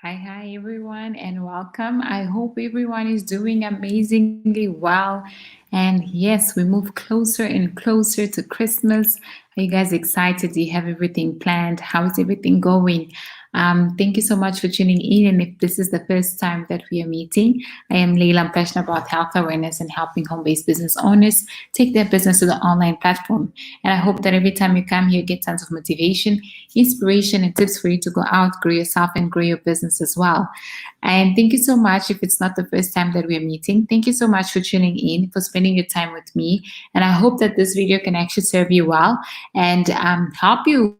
Hi, everyone, and welcome. I hope everyone is doing amazingly well. And yes, we move closer and closer to Christmas. Are you guys excited? Do you have everything planned? How is everything going? Thank you so much for tuning in. And if this is the first time that we are meeting, I am Leila. I'm passionate about health awareness and helping home based business owners take their business to the online platform. And I hope that every time you come here, you get tons of motivation, inspiration, and tips for you to go out, grow yourself, and grow your business as well. And thank you so much. If it's not the first time that we're meeting, thank you so much for tuning in, for spending your time with me. And I hope that this video can actually serve you well and help you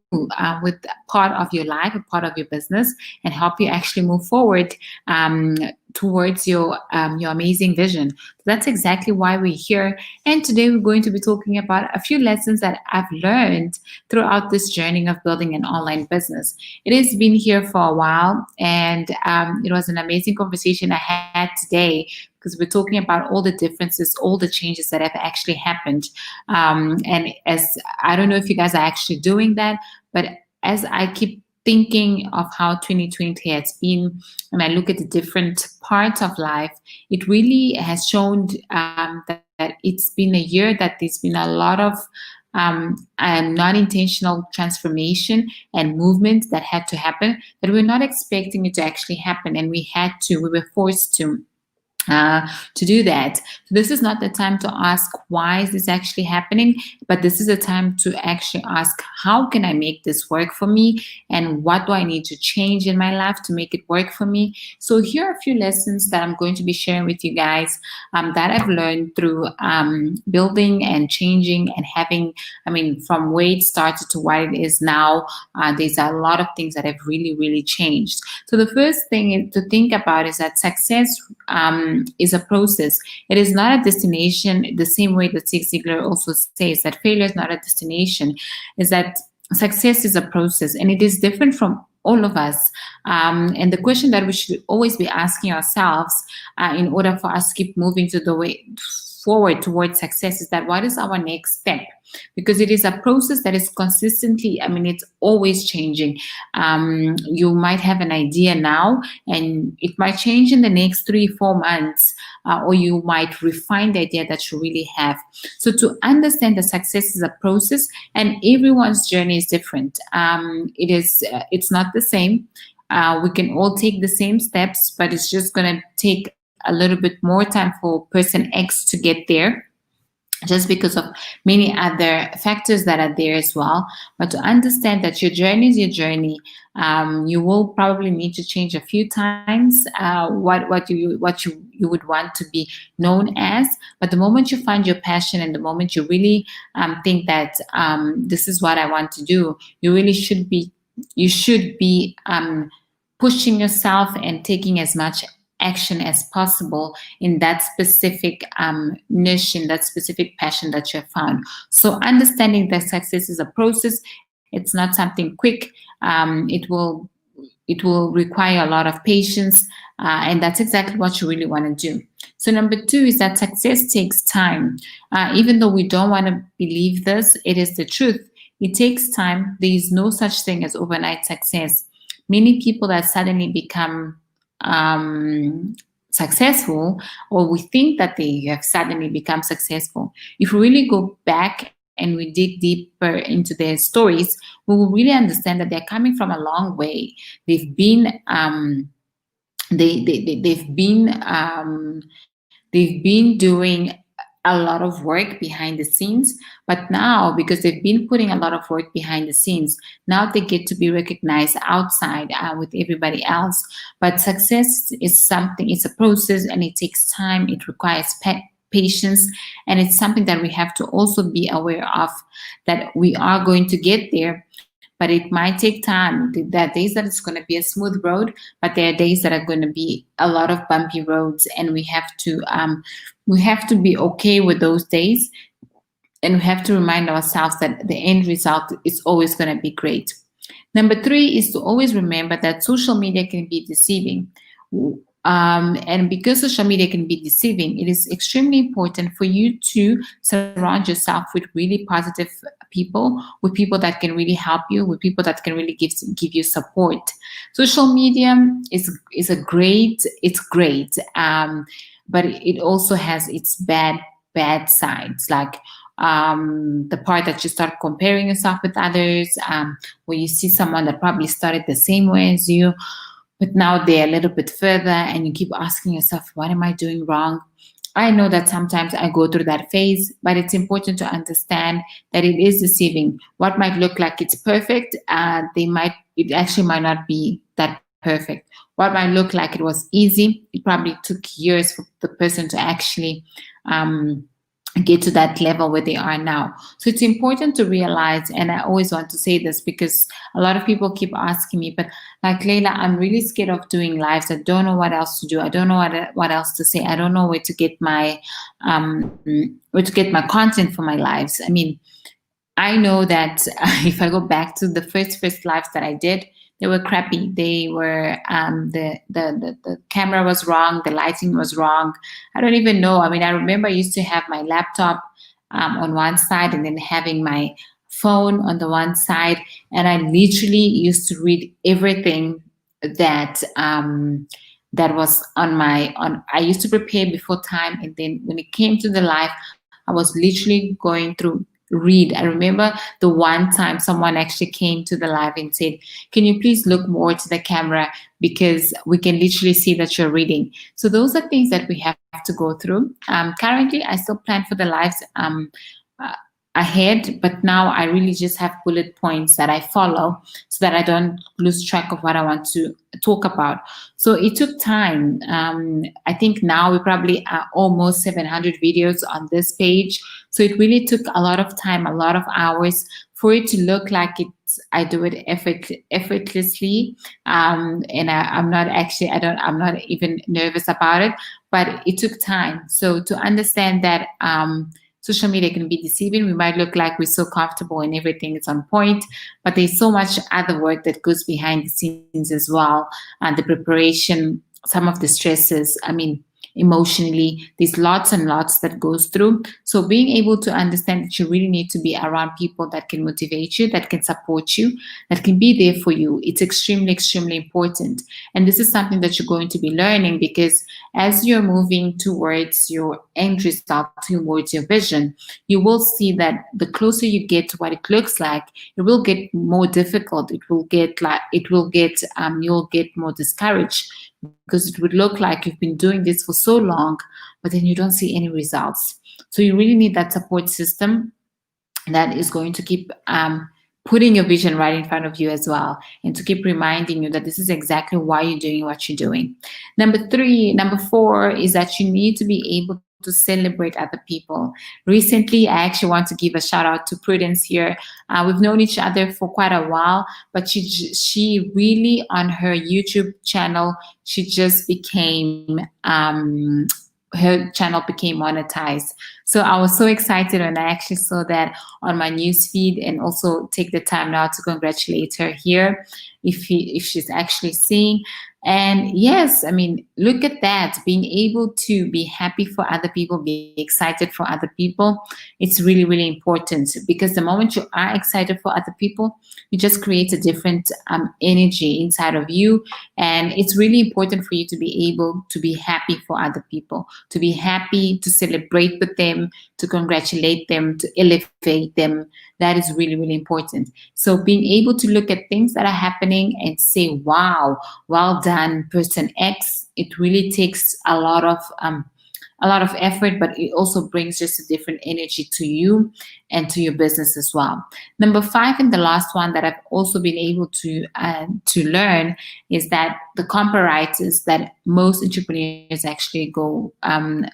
with part of your life, a part of your business, and help you actually move forward um, towards your amazing vision. So that's exactly why we're here. And today we're going to be talking about a few lessons that I've learned throughout this journey of building an online business. It has been here for a while, and it was an amazing conversation I had today because we're talking about all the differences, all the changes that have actually happened. And as I don't know if you guys are actually doing that, but as I keep thinking of how 2020 has been, and I look at the different parts of life, it really has shown that it's been a year that there's been a lot of non-intentional transformation and movement that had to happen that we're not expecting it to actually happen, and we were forced to do that. So this is not the time to ask why is this actually happening, but this is a time to actually ask how can I make this work for me, and what do I need to change in my life to make it work for me. So here are a few lessons that I'm going to be sharing with you guys that I've learned through building and changing and having, I mean, from where it started to what it is now. There's a lot of things that have really changed. So the first thing to think about is that success is a process. It is not a destination. The same way that Zig Ziglar also says that failure is not a destination, is that success is a process, and it is different from all of us. And the question that we should always be asking ourselves in order for us to keep moving to the way forward towards success is that what is our next step? Because it is a process that is consistently, I mean, it's always changing. You might have an idea now and it might change in the next 3-4 months, or you might refine the idea that you really have. So to understand that success is a process and everyone's journey is different. It's not the same. We can all take the same steps, but it's just going to take a little bit more time for person X to get there, just because of many other factors that are there as well. But to understand that your journey is your journey, you will probably need to change a few times what you would want to be known as. But the moment you find your passion and the moment you really think that this is what I want to do, you should be pushing yourself and taking as much action as possible in that specific niche, in that specific passion that you have found. So understanding that success is a process, it's not something quick. It will require a lot of patience, and that's exactly what you really want to do. So number two is that success takes time. Even though we don't want to believe this, it is the truth. It takes time. There is no such thing as overnight success. Many people that suddenly become successful, or we think that they have suddenly become successful, if we really go back and we dig deeper into their stories, we will really understand that they're coming from a long way. They've been doing a lot of work behind the scenes, but now because they've been putting a lot of work behind the scenes, now they get to be recognized outside with everybody else. But success is something, it's a process, and it takes time. It requires patience, and it's something that we have to also be aware of, that we are going to get there, but it might take time. There are days that it's going to be a smooth road, but there are days that are going to be a lot of bumpy roads, and we have to be okay with those days, and we have to remind ourselves that the end result is always going to be great. Number three is to always remember that social media can be deceiving. And because social media can be deceiving, it is extremely important for you to surround yourself with really positive people, with people that can really help you, with people that can really give you support. Social media is a great, it's great, but it also has its bad sides, like the part that you start comparing yourself with others, where you see someone that probably started the same way as you, but now they're a little bit further, and you keep asking yourself, what am I doing wrong? I know that sometimes I go through that phase, but it's important to understand that it is deceiving. What might look like it's perfect, it actually might not be that perfect. What might look like it was easy, it probably took years for the person to actually um, get to that level where they are now. So it's important to realize, and I always want to say this because a lot of people keep asking me, but like, Layla, I'm really scared of doing lives. I don't know what else to do. I don't know what else to say. I don't know um, where to get my content for my lives. I mean, I know that if I go back to the first lives that I did, they were crappy. They were the camera was wrong, the lighting was wrong. I don't even know. I mean, I remember I used to have my laptop on one side and then having my phone on the one side, and I literally used to read everything that that was on my on. I used to prepare before time, and then when it came to the live, I was literally going through read. I remember the one time someone actually came to the live and said, "Can you please look more to the camera because we can literally see that you're reading." So those are things that we have to go through. Currently, I still plan for the lives uh, ahead, but now I really just have bullet points that I follow so that I don't lose track of what I want to talk about. So it took time. I think now we probably are almost 700 videos on this page. So it really took a lot of time, a lot of hours for it to look like I do it effortlessly. And I'm not actually, I'm not even nervous about it, but it took time. So to understand that, social media can be deceiving. We might look like we're so comfortable and everything is on point, but there's so much other work that goes behind the scenes as well. And the preparation, some of the stresses, I mean, emotionally, there's lots and lots that goes through. So being able to understand that you really need to be around people that can motivate you, that can support you, that can be there for you, it's extremely important. And this is something that you're going to be learning, because as you're moving towards your end result, towards your vision, you will see that the closer you get to what it looks like, it will get more difficult. You'll get more discouraged, because it would look like you've been doing this for so long, but then you don't see any results. So you really need that support system that is going to keep putting your vision right in front of you as well, and to keep reminding you that this is exactly why you're doing what you're doing. Number four is that you need to be able to celebrate other people. Recently, I actually want to give a shout out to Prudence here. We've known each other for quite a while, but she really, on her YouTube channel, she just became her channel became monetized. So I was so excited when I actually saw that on my news feed, and also take the time now to congratulate her here if she's actually seeing. And yes, I mean, look at that, being able to be happy for other people, be excited for other people. It's really important, because the moment you are excited for other people, you just create a different energy inside of you. And it's really important for you to be able to be happy for other people, to be happy, to celebrate with them, to congratulate them, to elevate them. That is really important. So being able to look at things that are happening and say, wow, well done, person X, it really takes a lot of effort, but it also brings just a different energy to you and to your business as well. Number 5, and the last one that I've also been able to learn, is that the comparables that most entrepreneurs actually that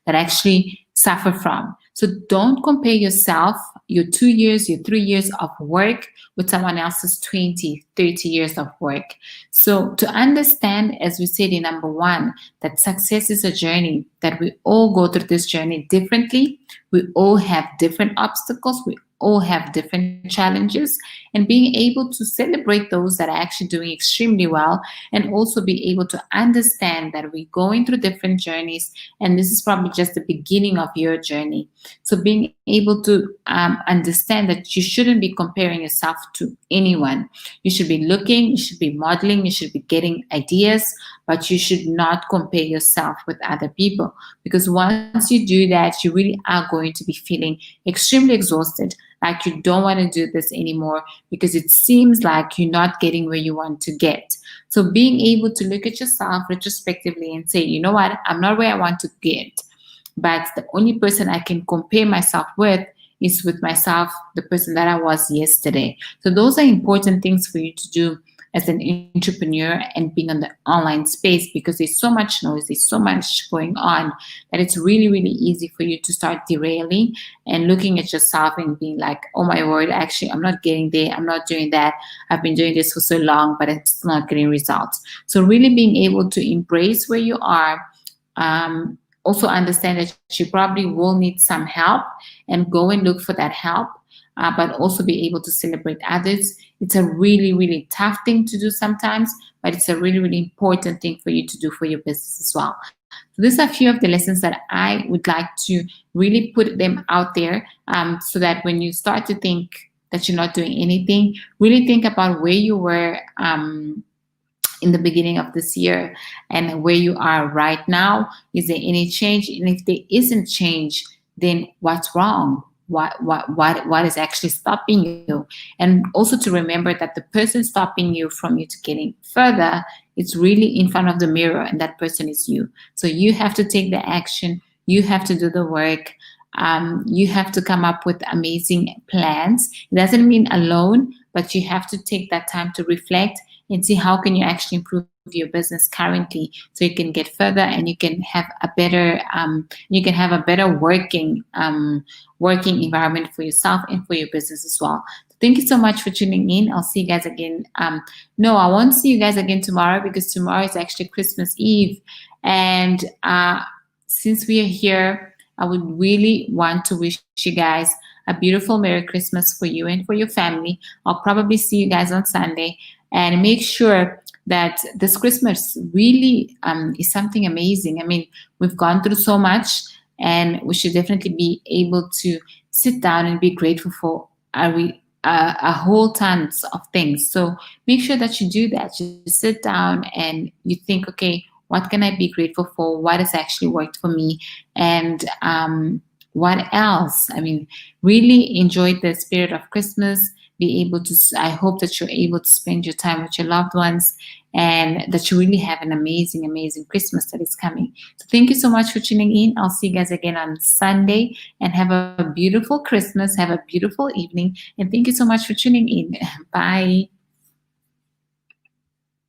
actually suffer from. So don't compare yourself, your 2 years, your 3 years of work with someone else's 20, 30 years of work. So to understand, as we said in number 1, that success is a journey, that we all go through this journey differently. We all have different obstacles. We all have different challenges, and being able to celebrate those that are actually doing extremely well, and also be able to understand that we're going through different journeys, and this is probably just the beginning of your journey. So being able to understand that you shouldn't be comparing yourself to anyone. You should be looking, you should be modeling, you should be getting ideas, but you should not compare yourself with other people, because once you do that, you really are going to be feeling extremely exhausted, like you don't want to do this anymore, because it seems like you're not getting where you want to get. So being able to look at yourself retrospectively and say, you know what, I'm not where I want to get, but the only person I can compare myself with is with myself, the person that I was yesterday. So those are important things for you to do as an entrepreneur and being on the online space, because there's so much noise, there's so much going on, that it's really, really easy for you to start derailing and looking at yourself and being like, oh my word, actually, I'm not getting there, I'm not doing that. I've been doing this for so long, but it's still not getting results. So really being able to embrace where you are, also understand that you probably will need some help, and go and look for that help, but also be able to celebrate others. It's a really, really tough thing to do sometimes, but it's a really, really important thing for you to do for your business as well. So these are a few of the lessons that I would like to really put them out there, so that when you start to think that you're not doing anything, really think about where you were in the beginning of this year and where you are right now. Is there any change? And if there isn't change, then what's wrong? What is actually stopping you? And also to remember that the person stopping you from you to getting further, it's really in front of the mirror, and that person is you. So you have to take the action, you have to do the work, you have to come up with amazing plans. It doesn't mean alone, but you have to take that time to reflect and see how can you actually improve your business currently, so you can get further and you can have a better working environment for yourself and for your business as well. Thank you so much for tuning in. I'll see you guys again. No, I won't see you guys again tomorrow, because tomorrow is actually Christmas Eve, and since we are here, I would really want to wish you guys a beautiful Merry Christmas for you and for your family. I'll probably see you guys on Sunday, and make sure that this Christmas really is something amazing. I mean, we've gone through so much, and we should definitely be able to sit down and be grateful for a whole tons of things. So make sure that you do that. You sit down and you think, okay, what can I be grateful for? What has actually worked for me? And what else? I mean, really enjoy the spirit of Christmas. I hope that you're able to spend your time with your loved ones, and that you really have an amazing, amazing Christmas that is coming. So thank you so much for tuning in. I'll see you guys again on Sunday, and have a beautiful Christmas. Have a beautiful evening. And thank you so much for tuning in. Bye.